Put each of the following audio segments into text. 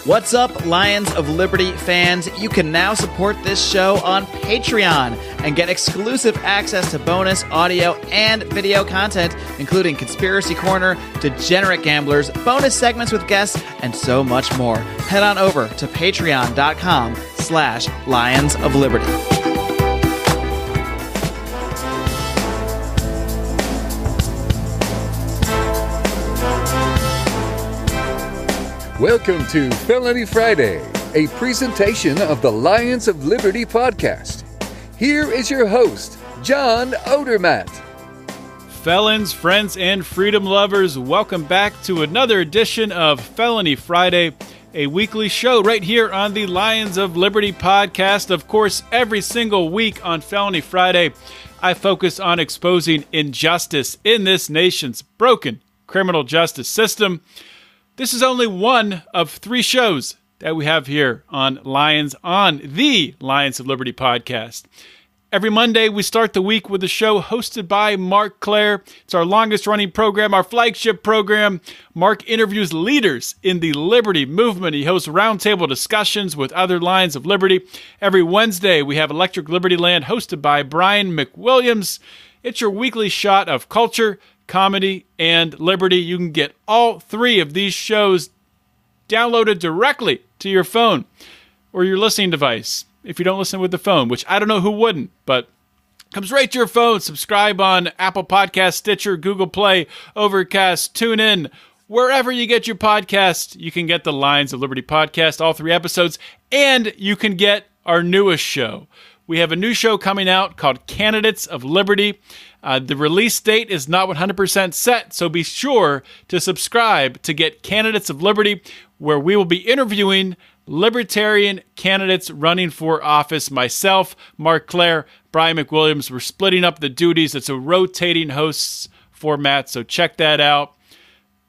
What's up, Lions of Liberty fans? You can now support this show on Patreon and get exclusive access to bonus audio and video content, including Conspiracy Corner, Degenerate Gamblers, bonus segments with guests, and so much more. Head on over to patreon.com/Lions of Liberty. Welcome to Felony Friday, a presentation of the Lions of Liberty podcast. Here is your host, John Odermatt. Felons, friends, and freedom lovers, welcome back to another edition of Felony Friday, a weekly show right here on the Lions of Liberty podcast. Of course, every single week on Felony Friday, I focus on exposing injustice in this nation's broken criminal justice system. This is only one of three shows that we have here on the Lions of Liberty podcast. Every Monday, we start the week with a show hosted by Mark Claire. It's our longest running program, our flagship program. Mark interviews leaders in the liberty movement. He hosts roundtable discussions with other Lions of Liberty. Every Wednesday, we have Electric Liberty Land hosted by Brian McWilliams. It's your weekly shot of culture, comedy, and liberty. You can get all three of these shows downloaded directly to your phone or your listening device. If you don't listen with the phone, which I don't know who wouldn't, but comes right to your phone. Subscribe on Apple Podcasts, Stitcher, Google Play, Overcast, TuneIn. Wherever you get your podcast, you can get the Lions of Liberty podcast, all three episodes, and you can get our newest show. We have a new show coming out called Candidates of Liberty. The release date is not 100% set, so be sure to subscribe to get Candidates of Liberty, where we will be interviewing libertarian candidates running for office. Myself, Mark Claire, Brian McWilliams. We're splitting up the duties. It's a rotating hosts format, so check that out.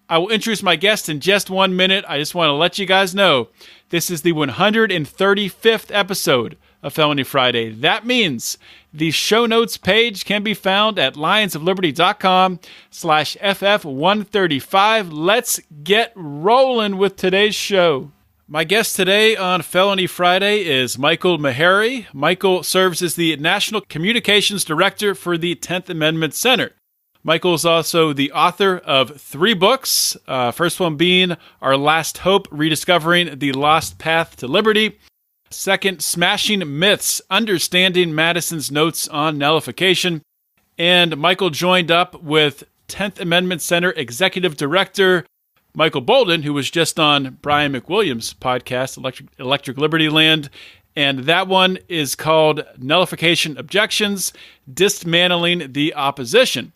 I will introduce my guest in just 1 minute. I just want to let you guys know this is the 135th episode of Felony Friday. That means the show notes page can be found at lionsofliberty.com/FF135. Let's get rolling with today's show. My guest today on Felony Friday is Michael Maharrey. Michael serves as the National Communications Director for the 10th Amendment Center. Michael is also the author of 3 books, first one being Our Last Hope, Rediscovering the Lost Path to Liberty. Second, Smashing Myths, Understanding Madison's Notes on Nullification. And Michael joined up with 10th Amendment Center Executive Director Michael Bolden, who was just on Brian McWilliams' podcast, Electric Liberty Land. And that one is called Nullification Objections, Dismantling the Opposition.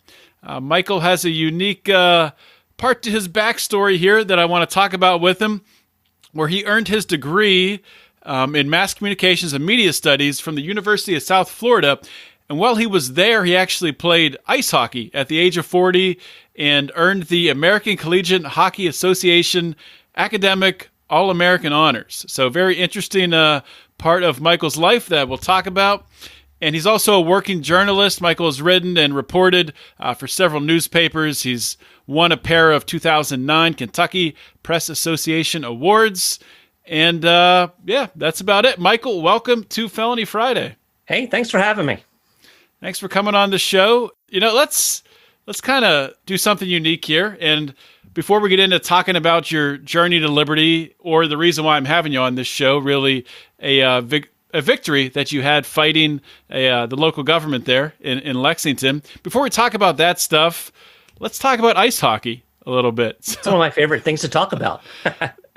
Michael has a unique part to his backstory here that I want to talk about with him, where he earned his degree in Mass Communications and Media Studies from the University of South Florida. And while he was there, he actually played ice hockey at the age of 40 and earned the American Collegiate Hockey Association Academic All-American Honors. So very interesting part of Michael's life that we'll talk about. And he's also a working journalist. Michael has written and reported for several newspapers. He's won a pair of 2009 Kentucky Press Association awards. And that's about it. Michael, welcome to Felony Friday. Hey, thanks for having me. Thanks for coming on the show. You know, let's kind of do something unique here. And before we get into talking about your journey to liberty, or the reason why I'm having you on this show, really a victory that you had fighting the local government there in Lexington. Before we talk about that stuff, let's talk about ice hockey a little bit. It's one of my favorite things to talk about.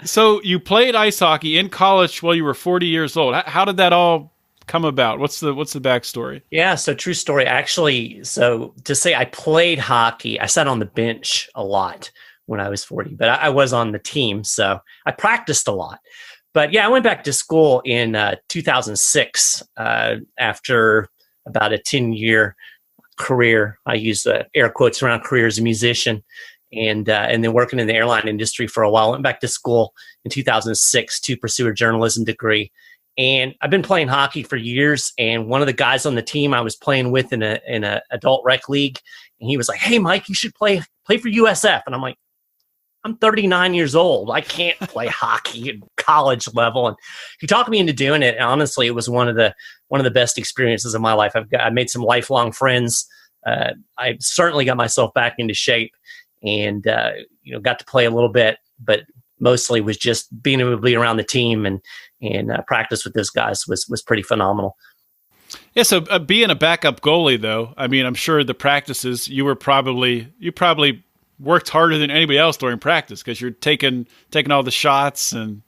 So you played ice hockey in college while you were 40 years old. How did that all come about? What's the backstory? Yeah, so true story. Actually, so to say I played hockey, I sat on the bench a lot when I was 40, but I was on the team, so I practiced a lot. But yeah, I went back to school in 2006 after about a 10-year career. I use air quotes around career as a musician. And then working in the airline industry for a while. Went back to school in 2006 to pursue a journalism degree. And I've been playing hockey for years. And one of the guys on the team I was playing with in a adult rec league, and he was like, "Hey, Mike, you should play for USF." And I'm like, I'm 39 years old. I can't play hockey at college level. And he talked me into doing it. And honestly, it was one of the best experiences of my life. I made some lifelong friends. I certainly got myself back into shape, and got to play a little bit, but mostly was just being able to be around the team and practice with those guys was pretty phenomenal. Yeah. So being a backup goalie, though, I mean, I'm sure the practices you probably worked harder than anybody else during practice because you're taking all the shots and.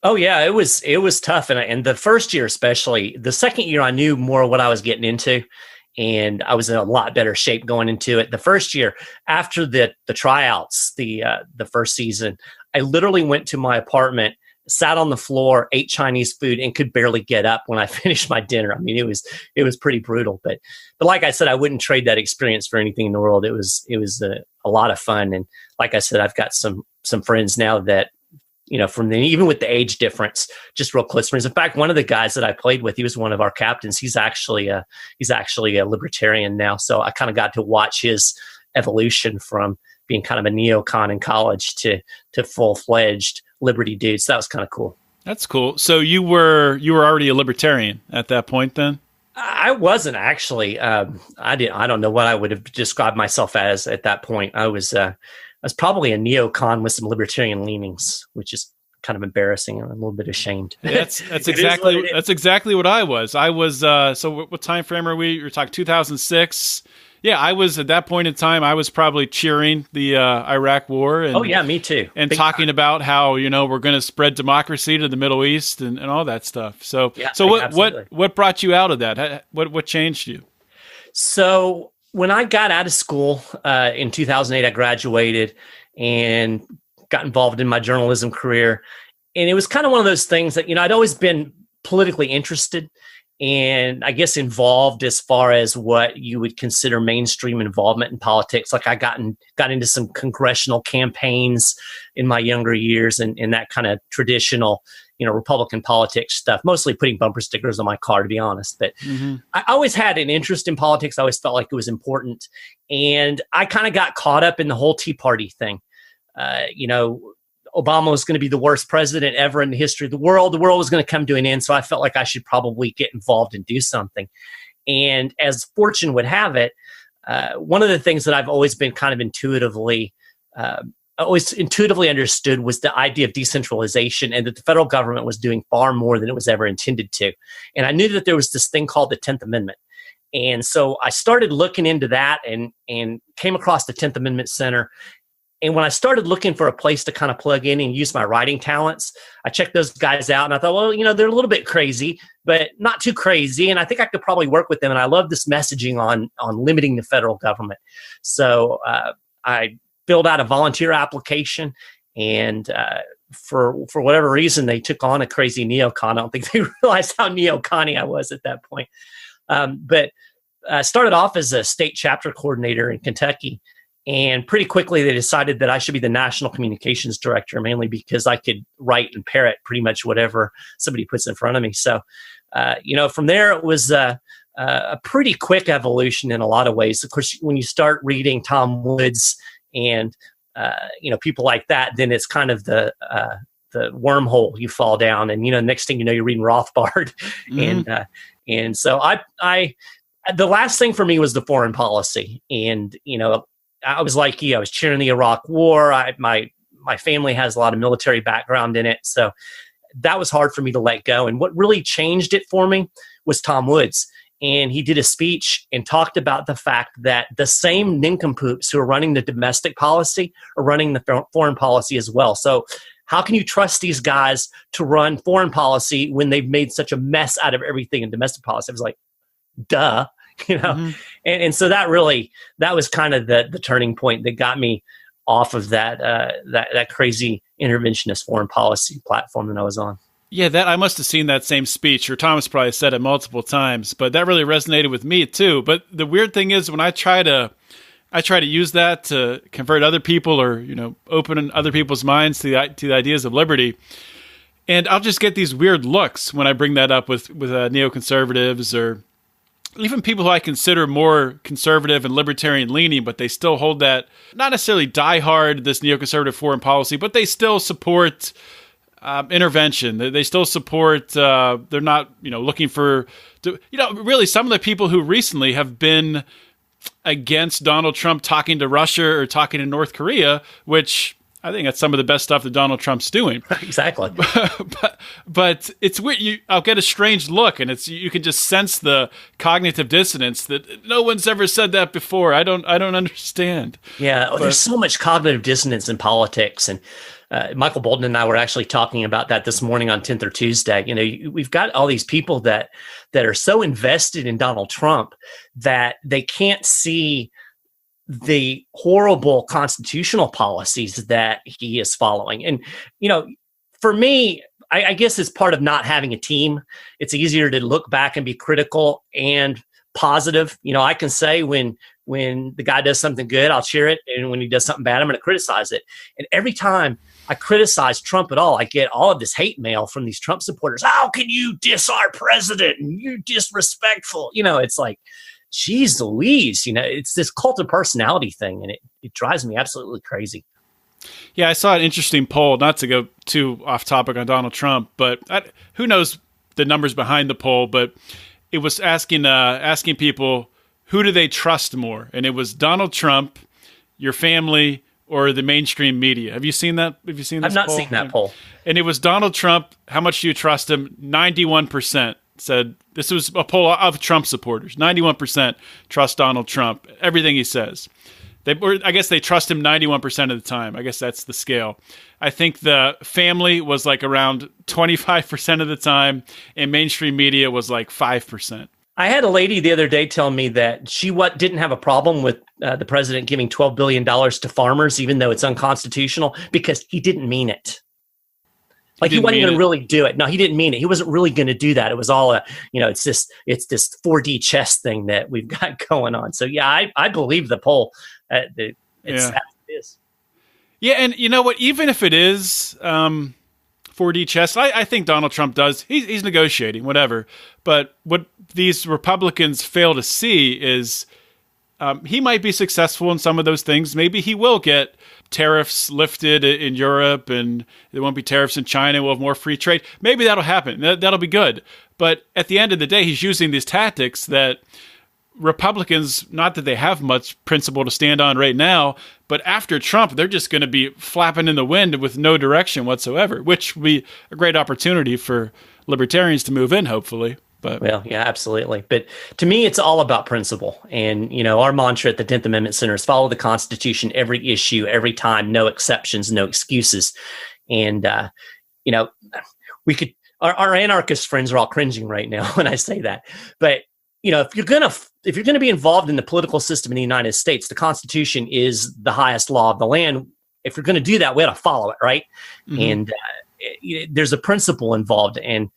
Oh yeah, it was tough, and the first year especially. The second year, I knew more what I was getting into, and I was in a lot better shape going into it. The first year, after the tryouts, the first season, I literally went to my apartment, sat on the floor, ate Chinese food, and could barely get up when I finished my dinner. I mean, it was pretty brutal, but like I said, I wouldn't trade that experience for anything in the world. It was a lot of fun, and like I said, I've got some friends now that, even with the age difference, just real close friends. In fact, one of the guys that I played with, he was one of our captains. He's actually a libertarian now. So I kind of got to watch his evolution from being kind of a neocon in college to full-fledged liberty dude. So that was kind of cool. That's cool. So you were already a libertarian at that point then? I wasn't actually. I don't know what I would have described myself as at that point. I was probably a neocon with some libertarian leanings, which is kind of embarrassing. I'm a little bit ashamed. That's exactly what I was. I was. So what time frame are we? You're talking 2006. Yeah, I was at that point in time. I was probably cheering the Iraq War. And, oh yeah, me too. And big talking time about how we're going to spread democracy to the Middle East and all that stuff. So yeah, so what brought you out of that? What changed you? So when I got out of school in 2008, I graduated and got involved in my journalism career. And it was kind of one of those things that, I'd always been politically interested and I guess involved as far as what you would consider mainstream involvement in politics. Like I got into some congressional campaigns in my younger years and that kind of traditional, Republican politics stuff, mostly putting bumper stickers on my car, to be honest. But I always had an interest in politics. I always felt like it was important. And I kind of got caught up in the whole Tea Party thing. Obama was going to be the worst president ever in the history of the world. The world was going to come to an end. So I felt like I should probably get involved and do something. And as fortune would have it, one of the things that I've always been kind of intuitively understood was the idea of decentralization and that the federal government was doing far more than it was ever intended to. And I knew that there was this thing called the 10th Amendment. And so I started looking into that and came across the 10th Amendment Center. And when I started looking for a place to kind of plug in and use my writing talents, I checked those guys out and I thought, well, they're a little bit crazy, but not too crazy. And I think I could probably work with them. And I love this messaging on limiting the federal government. So I filled out a volunteer application and for whatever reason, they took on a crazy neocon. I don't think they realized how neocon I was at that point. But I started off as a state chapter coordinator in Kentucky. And pretty quickly, they decided that I should be the national communications director, mainly because I could write and parrot pretty much whatever somebody puts in front of me. So, from there, it was a pretty quick evolution in a lot of ways. Of course, when you start reading Tom Woods and, people like that, then it's kind of the wormhole you fall down. And, next thing you know, you're reading Rothbard. And so the last thing for me was the foreign policy. And, I was like you. I was cheering the Iraq War. My family has a lot of military background in it, so that was hard for me to let go. And what really changed it for me was Tom Woods. And he did a speech and talked about the fact that the same nincompoops who are running the domestic policy are running the foreign policy as well. So how can you trust these guys to run foreign policy when they've made such a mess out of everything in domestic policy? I was like, duh. And so that was kind of the turning point that got me off of that crazy interventionist foreign policy platform that I was on. Yeah, that I must have seen that same speech, or Thomas probably said it multiple times, but that really resonated with me too. But the weird thing is when I try to use that to convert other people or, open other people's minds to the ideas of liberty, and I'll just get these weird looks when I bring that up with neoconservatives or even people who I consider more conservative and libertarian leaning, but they still hold that, not necessarily diehard, this neoconservative foreign policy, but they still support intervention. They still support, they're not, looking for, really some of the people who recently have been against Donald Trump talking to Russia or talking to North Korea, which I think that's some of the best stuff that Donald Trump's doing. Exactly. but it's weird. I'll get a strange look, and you can just sense the cognitive dissonance that no one's ever said that before. I don't understand. Yeah, there's so much cognitive dissonance in politics, and Michael Bolton and I were actually talking about that this morning on 10th or Tuesday. We've got all these people that are so invested in Donald Trump that they can't see the horrible constitutional policies that he is following. And, for me, I guess it's part of not having a team. It's easier to look back and be critical and positive. I can say when the guy does something good, I'll cheer it. And when he does something bad, I'm going to criticize it. And every time I criticize Trump at all, I get all of this hate mail from these Trump supporters. How can you diss our president? And you're disrespectful. It's like, geez Louise, it's this cult of personality thing, and it drives me absolutely crazy. Yeah, I saw an interesting poll, not to go too off topic on Donald Trump, but who knows the numbers behind the poll, but it was asking people, who do they trust more? And it was Donald Trump, your family, or the mainstream media. Have you seen that? Have you seen this I've not poll? seen that poll. And it was Donald Trump, how much do you trust him? 91%. Said this was a poll of Trump supporters. 91% trust Donald Trump. Everything he says. I guess they trust him 91% of the time. I guess that's the scale. I think the family was like around 25% of the time, and mainstream media was like 5%. I had a lady the other day tell me that she didn't have a problem with the president giving $12 billion to farmers, even though it's unconstitutional, because he didn't mean it. Like he wasn't going to really do it. No, he didn't mean it. He wasn't really going to do that. It was all it's this 4D chess thing that we've got going on. So yeah, I believe the poll. It is. Yeah, and you know what? Even if it is 4D chess, I think Donald Trump does. He's negotiating, whatever. But what these Republicans fail to see is he might be successful in some of those things. Maybe he will get tariffs lifted in Europe, and there won't be tariffs in China. We'll have more free trade. Maybe that'll happen. That'll be good. But at the end of the day, he's using these tactics that Republicans, not that they have much principle to stand on right now, but after Trump, they're just going to be flapping in the wind with no direction whatsoever, which will be a great opportunity for libertarians to move in, hopefully. But well, yeah, absolutely. But to me, it's all about principle. And, our mantra at the 10th Amendment Center is follow the Constitution, every issue, every time, no exceptions, no excuses. And, our anarchist friends are all cringing right now when I say that. But, if you're going to be involved in the political system in the United States, the Constitution is the highest law of the land. If you're going to do that, we ought to follow it, right? Mm-hmm. And there's a principle involved, and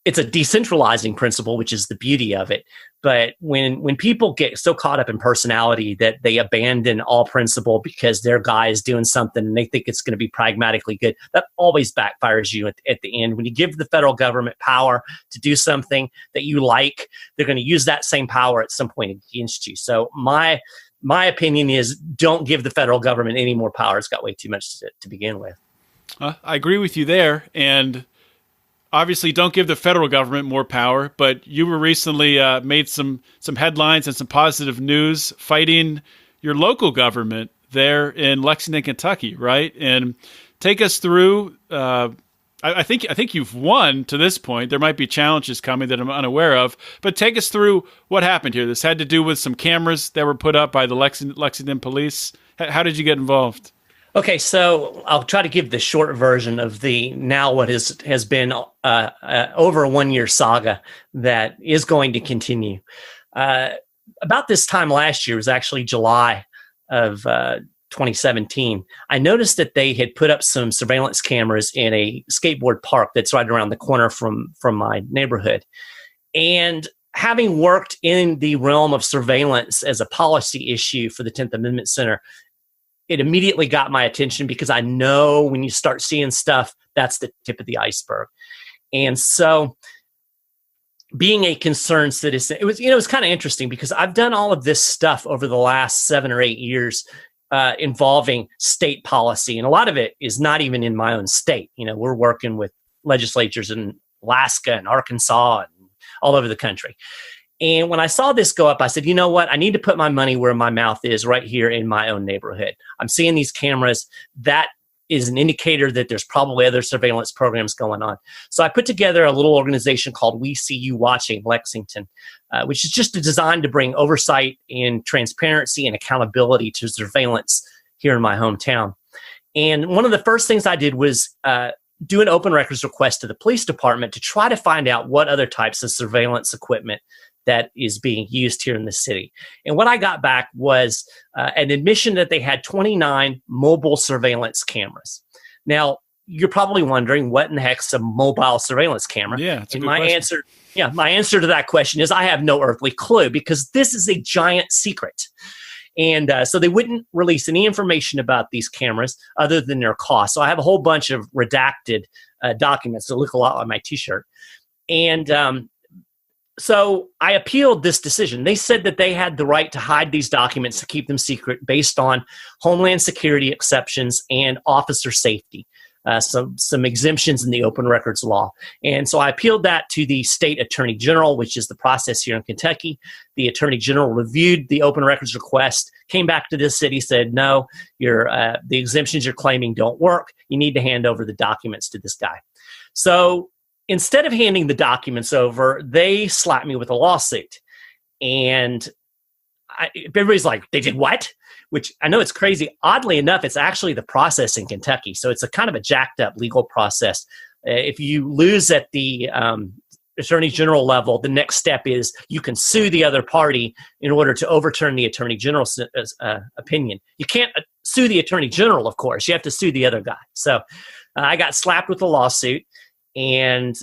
it's a decentralizing principle, which is the beauty of it. But when people get so caught up in personality that they abandon all principle because their guy is doing something and they think it's going to be pragmatically good, that always backfires you at the end. When you give the federal government power to do something that you like, they're going to use that same power at some point against you. So my opinion is don't give the federal government any more power. It's got way too much to begin with. I agree with you there. And obviously, don't give the federal government more power, but you were recently made some headlines and some positive news fighting your local government there in Lexington, Kentucky, right? And take us through. I think you've won to this point. There might be challenges coming that I'm unaware of, but take us through what happened here. This had to do with some cameras that were put up by the Lexington police. How did you get involved? Okay, so I'll try to give the short version of what has been over a 1 year saga that is going to continue. About this time last year, it was actually July of 2017, I noticed that they had put up some surveillance cameras in a skateboard park that's right around the corner from my neighborhood. And having worked in the realm of surveillance as a policy issue for the 10th Amendment Center, it immediately got my attention because I know when you start seeing stuff, that's the tip of the iceberg. And so being a concerned citizen, it was kind of interesting because I've done all of this stuff over the last 7 or 8 years involving state policy. And a lot of it is not even in my own state. We're working with legislatures in Alaska and Arkansas and all over the country. And when I saw this go up, I said, you know what? I need to put my money where my mouth is right here in my own neighborhood. I'm seeing these cameras. That is an indicator that there's probably other surveillance programs going on. So I put together a little organization called We See You Watching Lexington, which is just designed to bring oversight and transparency and accountability to surveillance here in my hometown. And one of the first things I did was do an open records request to the police department to try to find out what other types of surveillance equipment that is being used here in the city. And what I got back was an admission that they had 29 mobile surveillance cameras. Now, you're probably wondering, what in the heck's a mobile surveillance camera? Yeah, it's a and good my question. my answer to that question is I have no earthly clue, because this is a giant secret. And so they wouldn't release any information about these cameras other than their cost. So I have a whole bunch of redacted documents that look a lot like my T-shirt. And so I appealed this decision. They said that they had the right to hide these documents to keep them secret based on Homeland Security exceptions and officer safety, some exemptions in the open records law. And so I appealed that to the state attorney general, which is the process here in Kentucky. The attorney general reviewed the open records request, came back to the city, said, no, the exemptions you're claiming don't work. You need to hand over the documents to this guy. So instead of handing the documents over, they slapped me with a lawsuit. And everybody's like, they did what? Which I know it's crazy. Oddly enough, it's actually the process in Kentucky. So it's a kind of a jacked up legal process. If you lose at the attorney general level, the next step is you can sue the other party in order to overturn the attorney general's opinion. You can't sue the attorney general, of course. You have to sue the other guy. So I got slapped with a lawsuit. And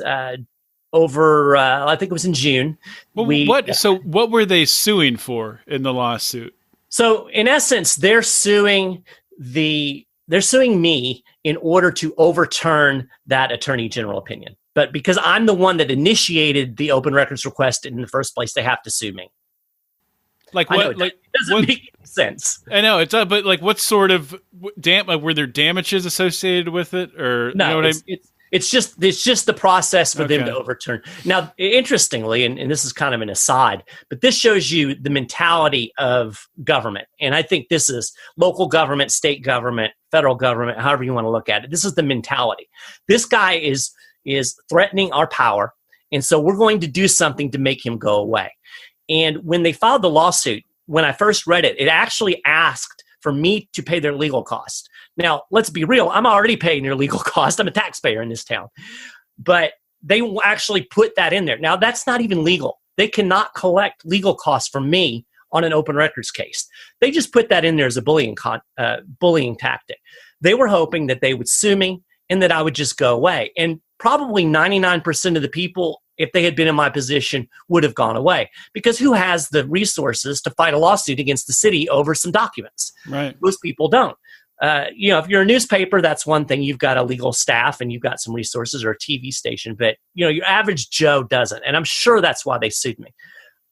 over, I think it was in June. Well, so what were they suing for in the lawsuit? So in essence, they're suing me in order to overturn that attorney general opinion. But because I'm the one that initiated the open records request in the first place, they have to sue me. Like what? It doesn't make any sense. I know it's but like what sort of were there damages associated with it, or no? You know what It's just the process for them to overturn. Now, interestingly, and this is kind of an aside, but this shows you the mentality of government. And I think this is local government, state government, federal government, however you want to look at it. This is the mentality. This guy is threatening our power, and so we're going to do something to make him go away. And when they filed the lawsuit, when I first read it, it actually asked for me to pay their legal cost. Now, let's be real. I'm already paying their legal cost. I'm a taxpayer in this town. But they actually put that in there. Now, that's not even legal. They cannot collect legal costs from me on an open records case. They just put that in there as a bullying tactic. They were hoping that they would sue me and that I would just go away. And probably 99% of the people, if they had been in my position, would have gone away. Because who has the resources to fight a lawsuit against the city over some documents? Right. Most people don't. If you're a newspaper, that's one thing. You've got a legal staff and you've got some resources, or a TV station. But, your average Joe doesn't. And I'm sure that's why they sued me.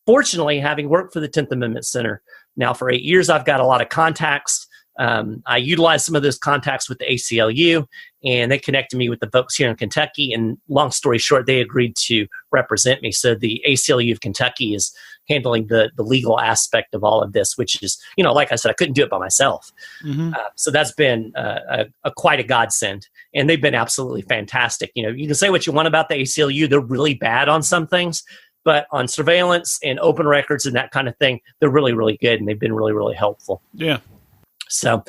Fortunately, having worked for the 10th Amendment Center now for 8 years, I've got a lot of contacts. I utilized some of those contacts with the ACLU, and they connected me with the folks here in Kentucky. And long story short, they agreed to represent me. So the ACLU of Kentucky is handling the legal aspect of all of this, which is, like I said, I couldn't do it by myself. Mm-hmm. So that's been quite a godsend. And they've been absolutely fantastic. You can say what you want about the ACLU. They're really bad on some things. But on surveillance and open records and that kind of thing, they're really, really good. And they've been really, really helpful. Yeah. So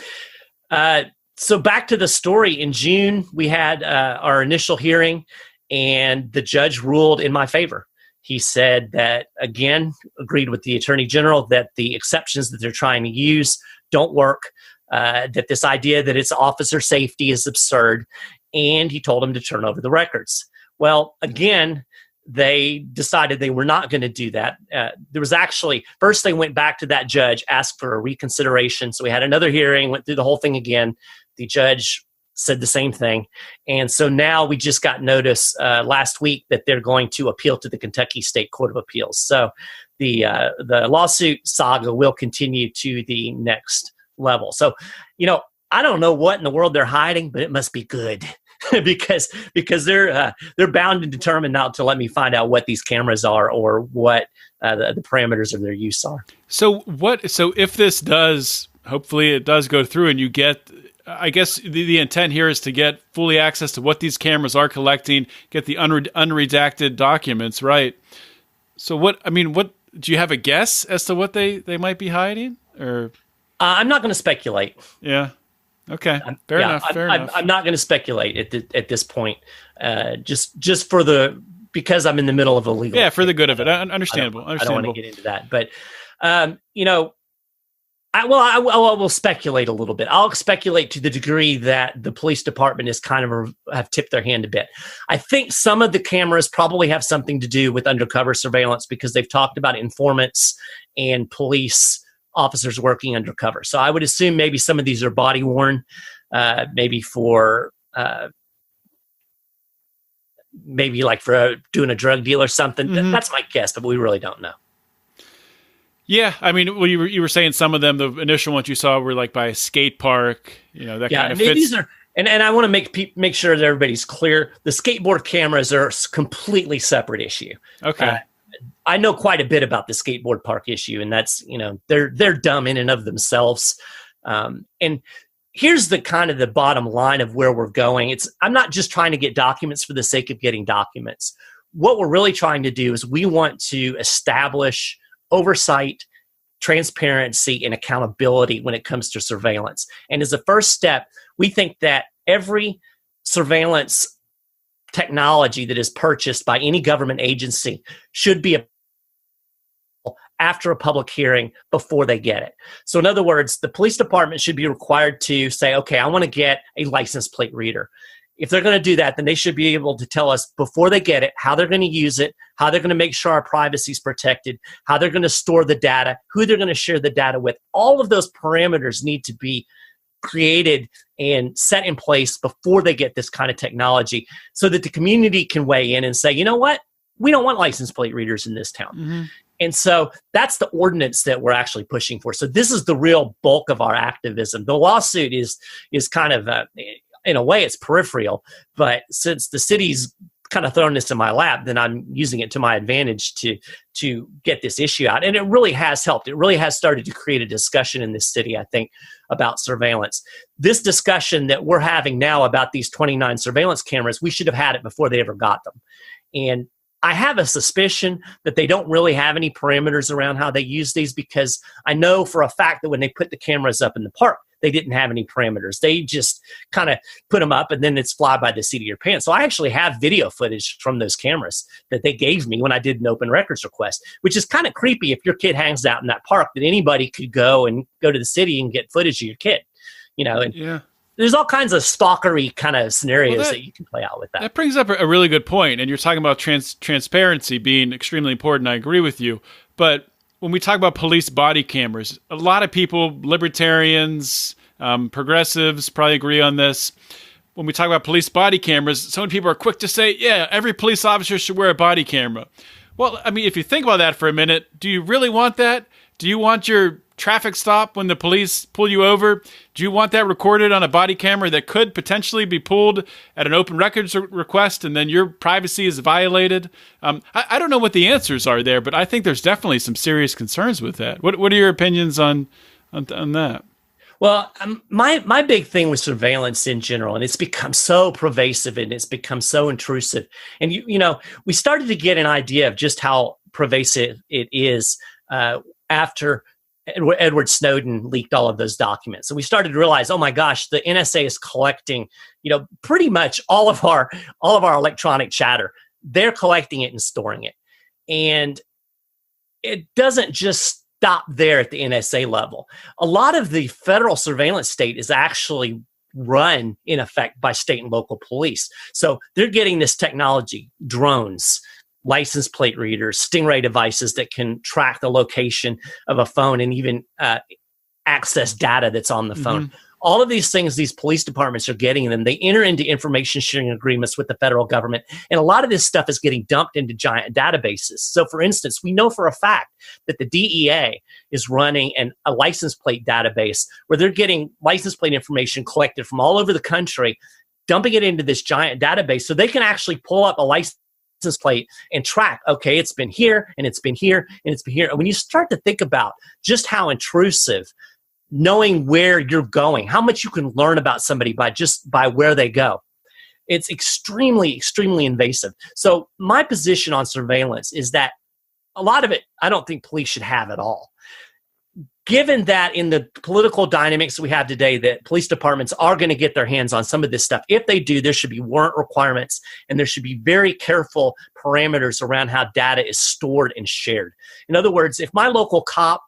back to the story. In June, we had our initial hearing, and the judge ruled in my favor. He said that, again, agreed with the attorney general that the exceptions that they're trying to use don't work, that this idea that it's officer safety is absurd, and he told him to turn over the records. Well, again, they decided they were not going to do that. There was actually, first they went back to that judge, asked for a reconsideration. So we had another hearing, went through the whole thing again. The judge said the same thing. And so now we just got notice last week that they're going to appeal to the Kentucky State Court of Appeals. So the lawsuit saga will continue to the next level. So, I don't know what in the world they're hiding, but it must be good. because they're bound and determined not to let me find out what these cameras are or what the parameters of their use are. So if this does, hopefully it does go through and you get, I guess the intent here is to get fully access to what these cameras are collecting, get the unredacted documents, right? So what do you have a guess as to what they might be hiding? Or I'm not going to speculate. Yeah. Okay. Fair enough. I'm not going to speculate at this point. Just because I'm in the middle of a legal. Yeah, for the good of it. Understandable. I don't want to get into that, but I will speculate a little bit. I'll speculate to the degree that the police department is kind of have tipped their hand a bit. I think some of the cameras probably have something to do with undercover surveillance because they've talked about informants and police officers working undercover. So I would assume maybe some of these are body worn, maybe for doing a drug deal or something. Mm-hmm. That's my guess, but we really don't know. Yeah, I mean, well, you were saying some of them, the initial ones you saw were like by a skate park, that kind of fits. These are, and I want to make sure that everybody's clear. The skateboard cameras are a completely separate issue. Okay. I know quite a bit about the skateboard park issue, and that's, they're dumb in and of themselves. And here's the bottom line of where we're going. I'm not just trying to get documents for the sake of getting documents. What we're really trying to do is we want to establish oversight, transparency, and accountability when it comes to surveillance. And as a first step, we think that every surveillance technology that is purchased by any government agency should be after a public hearing before they get it. So in other words, the police department should be required to say, okay, I want to get a license plate reader. If they're going to do that, then they should be able to tell us before they get it, how they're going to use it, how they're going to make sure our privacy is protected, how they're going to store the data, who they're going to share the data with. All of those parameters need to be created and set in place before they get this kind of technology so that the community can weigh in and say, you know what? We don't want license plate readers in this town. Mm-hmm. And so that's the ordinance that we're actually pushing for. So this is the real bulk of our activism. The lawsuit is kind of, in a way, it's peripheral. But since the city's kind of thrown this in my lap, then I'm using it to my advantage to get this issue out. And it really has helped. It really has started to create a discussion in this city, I think, about surveillance. This discussion that we're having now about these 29 surveillance cameras, we should have had it before they ever got them. And I have a suspicion that they don't really have any parameters around how they use these, because I know for a fact that when they put the cameras up in the park, they didn't have any parameters. They just kind of put them up and then it's fly by the seat of your pants. So I actually have video footage from those cameras that they gave me when I did an open records request, which is kind of creepy if your kid hangs out in that park, that anybody could go to the city and get footage of your kid, and yeah. There's all kinds of stalkery kind of scenarios that you can play out with that. That brings up a really good point. And you're talking about transparency being extremely important. I agree with you. But when we talk about police body cameras, a lot of people, libertarians, progressives probably agree on this. When we talk about police body cameras, so many people are quick to say, yeah, every police officer should wear a body camera. Well, I mean, if you think about that for a minute, do you really want that? Do you want your traffic stop when the police pull you over? Do you want that recorded on a body camera that could potentially be pulled at an open records request and then your privacy is violated? I don't know what the answers are there, but I think there's definitely some serious concerns with that. What are your opinions on that? Well, my big thing with surveillance in general, and it's become so pervasive and it's become so intrusive. And, we started to get an idea of just how pervasive it is after Edward Snowden leaked all of those documents. So we started to realize, oh my gosh, the NSA is collecting, pretty much all of our electronic chatter. They're collecting it and storing it. And it doesn't just stop there at the NSA level. A lot of the federal surveillance state is actually run, in effect, by state and local police. So they're getting this technology, drones, license plate readers, stingray devices that can track the location of a phone and even access data that's on the phone. Mm-hmm. all of these things these police departments are getting them, they enter into information sharing agreements with the federal government. And a lot of this stuff is getting dumped into giant databases. So for instance, we know for a fact that the DEA is running a license plate database where they're getting license plate information collected from all over the country, dumping it into this giant database so they can actually pull up a license plate and track, okay, it's been here and it's been here and it's been here. And when you start to think about just how intrusive knowing where you're going, how much you can learn about somebody by where they go, it's extremely, extremely invasive. So my position on surveillance is that a lot of it, I don't think police should have at all. Given that in the political dynamics we have today, that police departments are going to get their hands on some of this stuff. If they do, there should be warrant requirements, and there should be very careful parameters around how data is stored and shared. In other words, if my local cop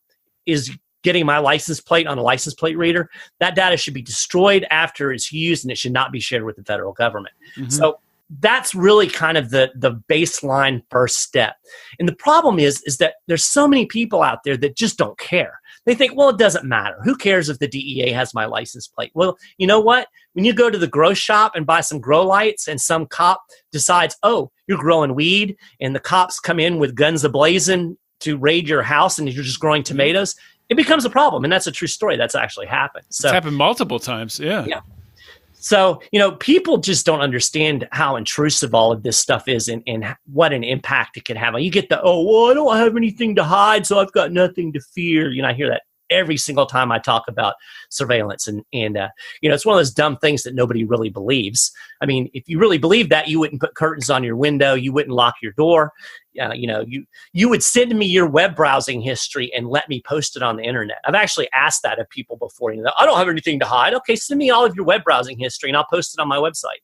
is getting my license plate on a license plate reader, that data should be destroyed after it's used, and it should not be shared with the federal government. Mm-hmm. So that's really kind of the baseline first step. And the problem is that there's so many people out there that just don't care. They think, well, it doesn't matter. Who cares if the DEA has my license plate? Well, you know what? When you go to the grow shop and buy some grow lights and some cop decides, oh, you're growing weed, and the cops come in with guns a-blazing to raid your house and you're just growing tomatoes, it becomes a problem. And that's a true story. That's actually happened. So, it's happened multiple times. Yeah. So, people just don't understand how intrusive all of this stuff is and what an impact it can have. You get I don't have anything to hide, so I've got nothing to fear. I hear that every single time I talk about surveillance. And it's one of those dumb things that nobody really believes. I mean, if you really believe that, you wouldn't put curtains on your window. You wouldn't lock your door. You would send me your web browsing history and let me post it on the internet. I've actually asked that of people before. I don't have anything to hide. Okay, send me all of your web browsing history and I'll post it on my website.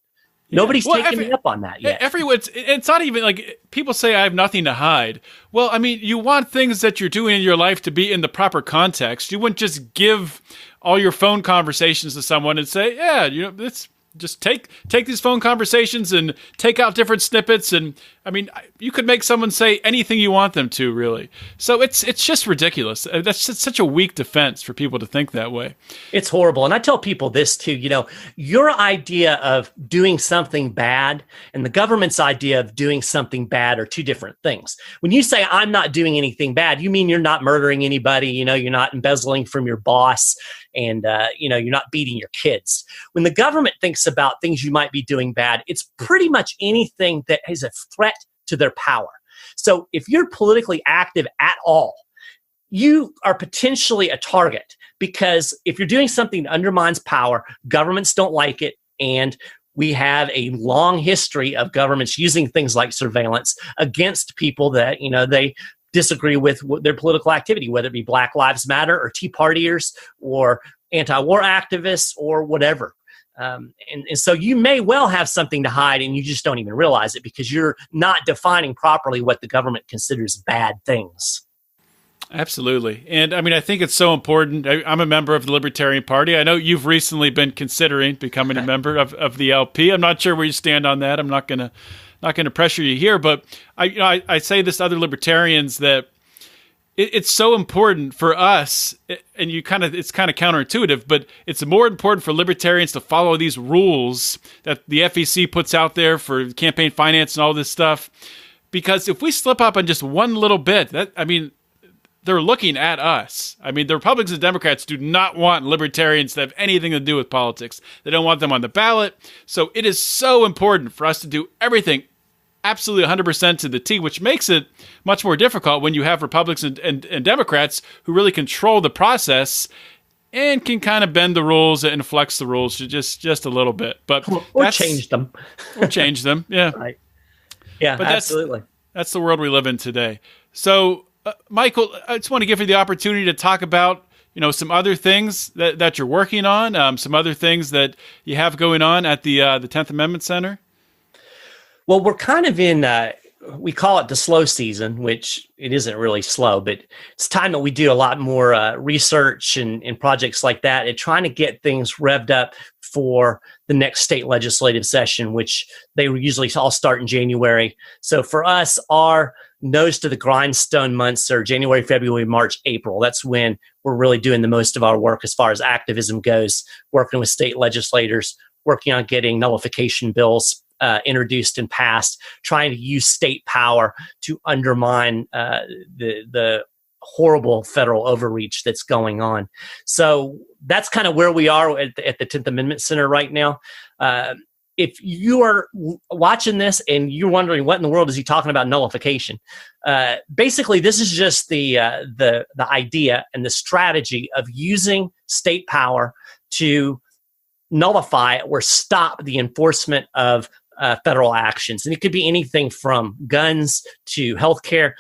Nobody's taken me up on that yet. It's not even like people say I have nothing to hide. Well, I mean, you want things that you're doing in your life to be in the proper context. You wouldn't just give all your phone conversations to someone and say, it's just take these phone conversations and take out different snippets. And I mean, you could make someone say anything you want them to, really. So it's just ridiculous. That's just such a weak defense for people to think that way. It's horrible. And I tell people this too, your idea of doing something bad and the government's idea of doing something bad are two different things. When you say I'm not doing anything bad, you mean you're not murdering anybody, you're not embezzling from your boss, and you're not beating your kids. When the government thinks about things you might be doing bad, it's pretty much anything that is a threat to their power. So if you're politically active at all, you are potentially a target, because if you're doing something that undermines power, governments don't like it, and we have a long history of governments using things like surveillance against people that they disagree with their political activity, whether it be Black Lives Matter or Tea Partiers or anti-war activists or whatever. And so you may well have something to hide and you just don't even realize it because you're not defining properly what the government considers bad things. Absolutely. And I mean, I think it's so important. I'm a member of the Libertarian Party. I know you've recently been considering becoming a member of the LP. I'm not sure where you stand on that. I'm not going to pressure you here, but I say this to other libertarians that it's so important for us, and it's kind of counterintuitive, but it's more important for libertarians to follow these rules that the FEC puts out there for campaign finance and all this stuff. Because if we slip up on just one little bit, they're looking at us. I mean, the Republicans and Democrats do not want libertarians to have anything to do with politics. They don't want them on the ballot. So it is so important for us to do everything absolutely 100% to the T, which makes it much more difficult when you have Republicans and Democrats who really control the process and can kind of bend the rules and flex the rules just a little bit. But or change them. Or change them, yeah. Right. Yeah, but absolutely. That's the world we live in today. So, Michael, I just want to give you the opportunity to talk about some other things that you're working on, some other things that you have going on at the 10th Amendment Center. Well, we're kind of in we call it the slow season, which it isn't really slow, but it's time that we do a lot more research and projects like that and trying to get things revved up for the next state legislative session, which they usually all start in January. So for us, our nose to the grindstone months are January, February, March, April. That's when we're really doing the most of our work as far as activism goes, working with state legislators, working on getting nullification bills introduced and passed, trying to use state power to undermine the horrible federal overreach that's going on. So that's kind of where we are at the 10th Amendment Center right now. If you are watching this and you're wondering what in the world is he talking about nullification, basically this is just the idea and the strategy of using state power to nullify or stop the enforcement of federal actions. And it could be anything from guns to healthcare.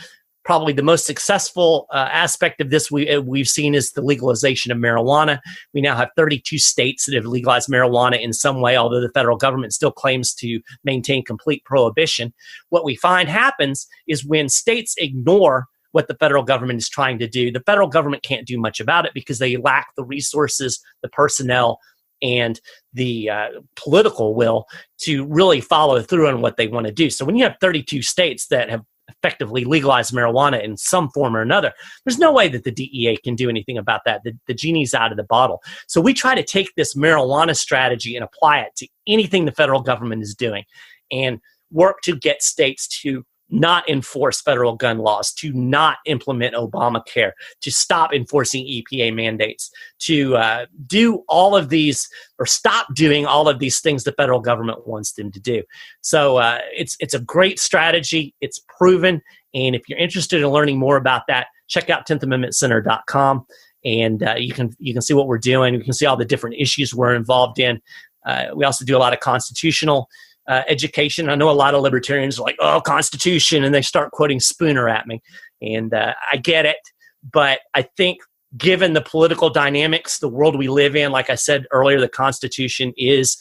Probably the most successful aspect of this we've seen is the legalization of marijuana. We now have 32 states that have legalized marijuana in some way, although the federal government still claims to maintain complete prohibition. What we find happens is when states ignore what the federal government is trying to do, the federal government can't do much about it because they lack the resources, the personnel, and the political will to really follow through on what they want to do. So when you have 32 states that have effectively legalized marijuana in some form or another, there's no way that the DEA can do anything about that. The genie's out of the bottle. So we try to take this marijuana strategy and apply it to anything the federal government is doing and work to get states to not enforce federal gun laws, to not implement Obamacare, to stop enforcing EPA mandates, to do all of these or stop doing all of these things the federal government wants them to do. So it's a great strategy. It's proven. And if you're interested in learning more about that, check out 10thamendmentcenter.com. And you can see what we're doing. You can see all the different issues we're involved in. We also do a lot of constitutional education. I know a lot of libertarians are like, oh, Constitution, and they start quoting Spooner at me. And I get it. But I think given the political dynamics, the world we live in, like I said earlier, the Constitution is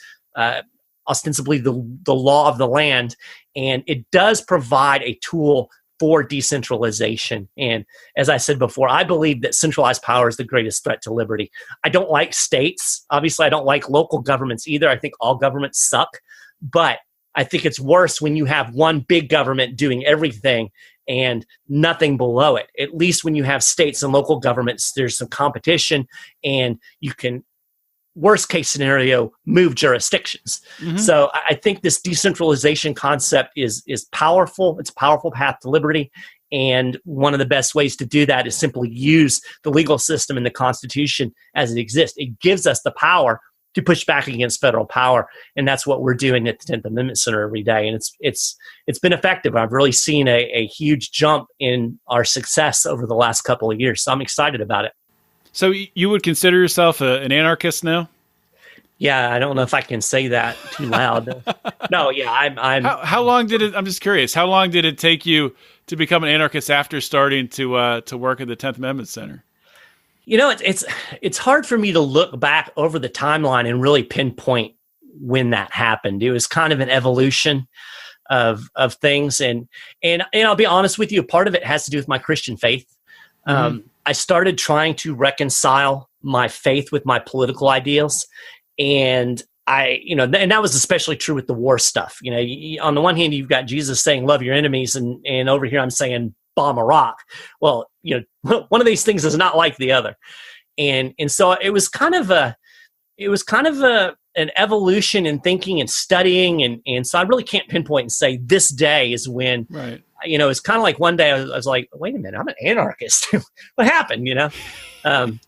ostensibly the law of the land. And it does provide a tool for decentralization. And as I said before, I believe that centralized power is the greatest threat to liberty. I don't like states. Obviously, I don't like local governments either. I think all governments suck. But I think it's worse when you have one big government doing everything and nothing below it. At least when you have states and local governments, there's some competition and you can, worst case scenario, move jurisdictions. Mm-hmm. So I think this decentralization concept is powerful. It's a powerful path to liberty. And one of the best ways to do that is simply use the legal system and the Constitution as it exists. It gives us the power to push back against federal power. And that's what we're doing at the 10th Amendment Center every day. And it's been effective. I've really seen a huge jump in our success over the last couple of years. So I'm excited about it. So you would consider yourself an anarchist now? Yeah, I don't know if I can say that too loud. No, yeah, I'm. How long did it? I'm just curious. How long did it take you to become an anarchist after starting to work at the 10th Amendment Center? You know, it's hard for me to look back over the timeline and really pinpoint when that happened. It was kind of an evolution of things, and I'll be honest with you. Part of it has to do with my Christian faith. Mm-hmm. I started trying to reconcile my faith with my political ideals, and and that was especially true with the war stuff. You know, on the one hand, you've got Jesus saying, "Love your enemies," and over here, I'm saying, bomb Iraq. Well, one of these things is not like the other. And so it was kind of an evolution in thinking and studying. And so I really can't pinpoint and say this day is when, right. It's kind of like one day I was like, wait a minute, I'm an anarchist. What happened? And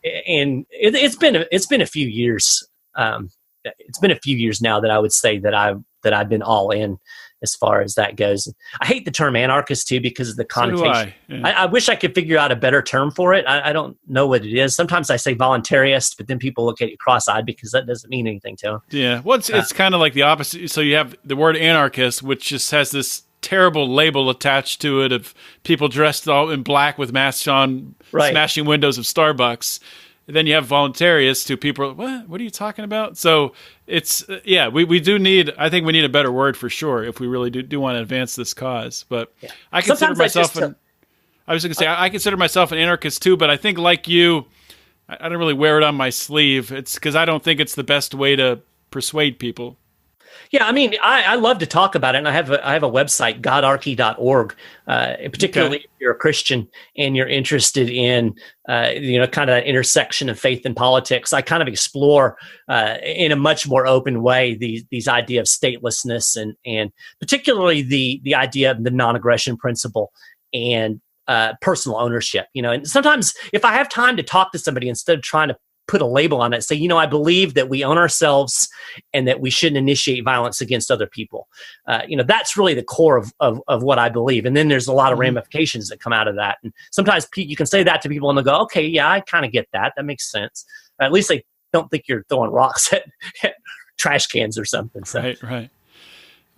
it's been a few years. It's been a few years now that I would say that I've been all in as far as that goes. I hate the term anarchist too because of the connotation. So do I. Yeah. I wish I could figure out a better term for it. I don't know what it is. Sometimes I say voluntarist, but then people look at you cross-eyed because that doesn't mean anything to them. Yeah, well, it's kind of like the opposite. So you have the word anarchist, which just has this terrible label attached to it of people dressed all in black with masks on, right, smashing windows of Starbucks. then you have voluntarists who people are, what are you talking about? So it's, we do need, I think we need a better word for sure if we really do want to advance this cause. But I consider myself, I was going to say, I consider myself an anarchist too, but I think like you, I don't really wear it on my sleeve. It's because I don't think it's the best way to persuade people. Yeah, I mean, I love to talk about it, and I have a website, godarchy.org. Particularly if you're a Christian and you're interested in, kind of that intersection of faith and politics, I kind of explore in a much more open way these idea of statelessness and particularly the idea of the non-aggression principle and personal ownership. And sometimes if I have time to talk to somebody instead of trying to put a label on it, say, I believe that we own ourselves and that we shouldn't initiate violence against other people. That's really the core of what I believe. And then there's a lot of ramifications that come out of that. And sometimes you can say that to people and they'll go, okay, yeah, I kind of get that. That makes sense. At least they don't think you're throwing rocks at trash cans or something. So. Right.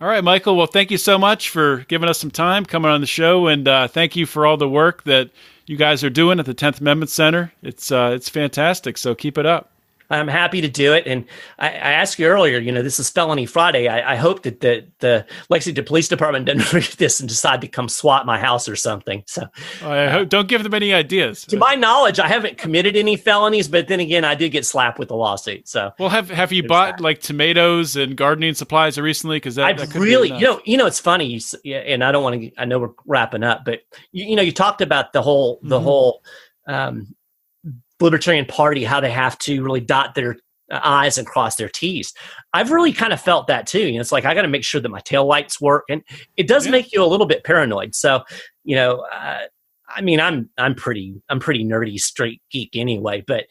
All right, Michael. Well, thank you so much for giving us some time coming on the show. And thank you for all the work that you guys are doing at the 10th Amendment Center. It's fantastic. So keep it up. I'm happy to do it. And I asked you earlier, this is Felony Friday. I hope that the Lexington Police Department doesn't read this and decide to come SWAT my house or something. So I hope, don't give them any ideas. To my knowledge, I haven't committed any felonies, but then again, I did get slapped with a lawsuit. So well, have you bought like tomatoes and gardening supplies recently? Because that could really, be it's funny. And I don't want to. I know we're wrapping up, but you talked about the whole. Libertarian Party, how they have to really dot their I's and cross their T's. I've really kind of felt that too. It's like I got to make sure that my taillights work, and it does make you a little bit paranoid. So, I mean, I'm pretty nerdy, straight geek anyway. But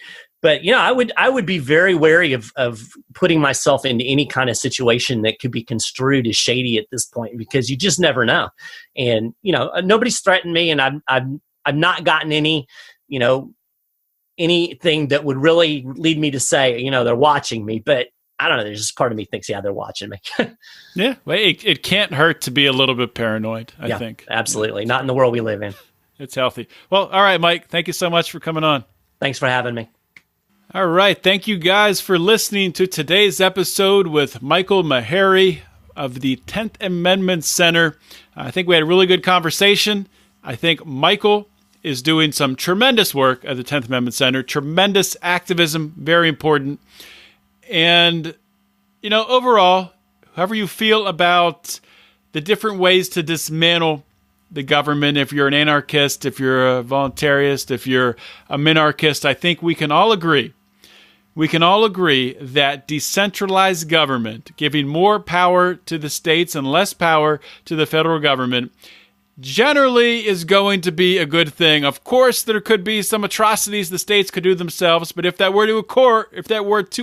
I would be very wary of putting myself into any kind of situation that could be construed as shady at this point, because you just never know. And nobody's threatened me, and I've not gotten any anything that would really lead me to say, they're watching me. But I don't know. There's just part of me thinks, yeah, they're watching me. Yeah. Well, it can't hurt to be a little bit paranoid, I think. Absolutely. Not in the world we live in. It's healthy. Well, all right, Mike. Thank you so much for coming on. Thanks for having me. All right. Thank you guys for listening to today's episode with Michael Maharrey of the 10th Amendment Center. I think we had a really good conversation. I think Michael is doing some tremendous work at the 10th Amendment Center, tremendous activism, very important. And, overall, however you feel about the different ways to dismantle the government, if you're an anarchist, if you're a voluntarist, if you're a minarchist, I think we can all agree. We can all agree that decentralized government, giving more power to the states and less power to the federal government, generally is going to be a good thing. Of course, there could be some atrocities the states could do themselves, but if that were to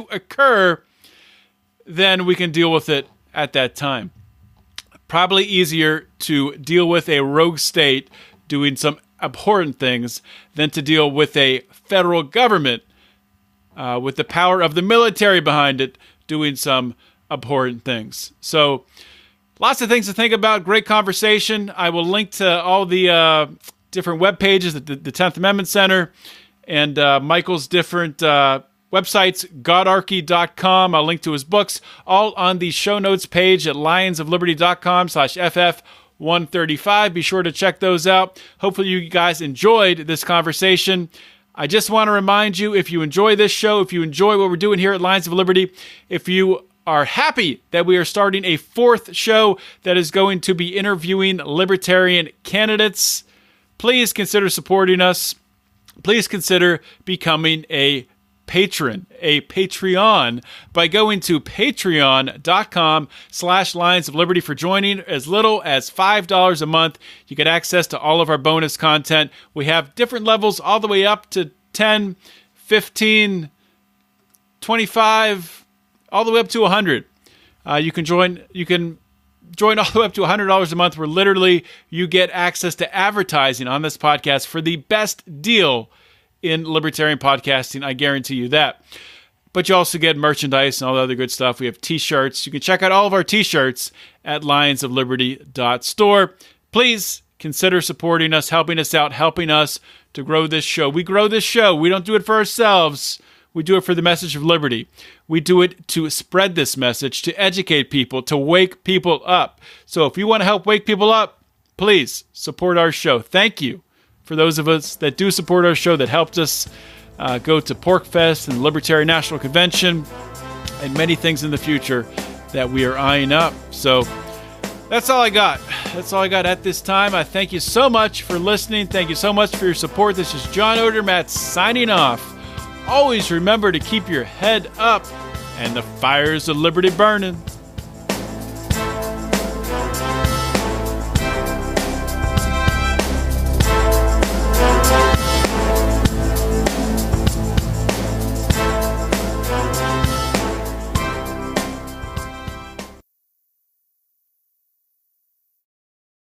occur, then we can deal with it at that time. Probably easier to deal with a rogue state doing some abhorrent things than to deal with a federal government with the power of the military behind it doing some abhorrent things. So lots of things to think about. Great conversation. I will link to all the different web pages at the 10th Amendment Center and Michael's different websites, godarchy.com. I'll link to his books, all on the show notes page at lionsofliberty.com/FF135. Be sure to check those out. Hopefully you guys enjoyed this conversation. I just want to remind you, if you enjoy this show, if you enjoy what we're doing here at Lions of Liberty, if you are happy that we are starting a fourth show that is going to be interviewing libertarian candidates, please consider supporting us. Please consider becoming a patron, a Patreon, by going to patreon.com/Lions of Liberty. For joining as little as $5 a month, you get access to all of our bonus content. We have different levels all the way up to 10, 15, 25, all the way up to 100. You can join all the way up to $100 a month, where literally you get access to advertising on this podcast for the best deal in libertarian podcasting. I guarantee you that. But you also get merchandise and all the other good stuff. We have t-shirts. You can check out all of our t-shirts at lionsofliberty.store. Please consider supporting us, helping us out, helping us to grow this show. We grow this show. We don't do it for ourselves. We do it for the message of liberty. We do it to spread this message, to educate people, to wake people up. So if you want to help wake people up, please support our show. Thank you for those of us that do support our show, that helped us go to PorcFest and the Libertarian National Convention and many things in the future that we are eyeing up. So that's all I got. That's all I got at this time. I thank you so much for listening. Thank you so much for your support. This is John Odermatt signing off. Always remember to keep your head up and the fires of liberty burning.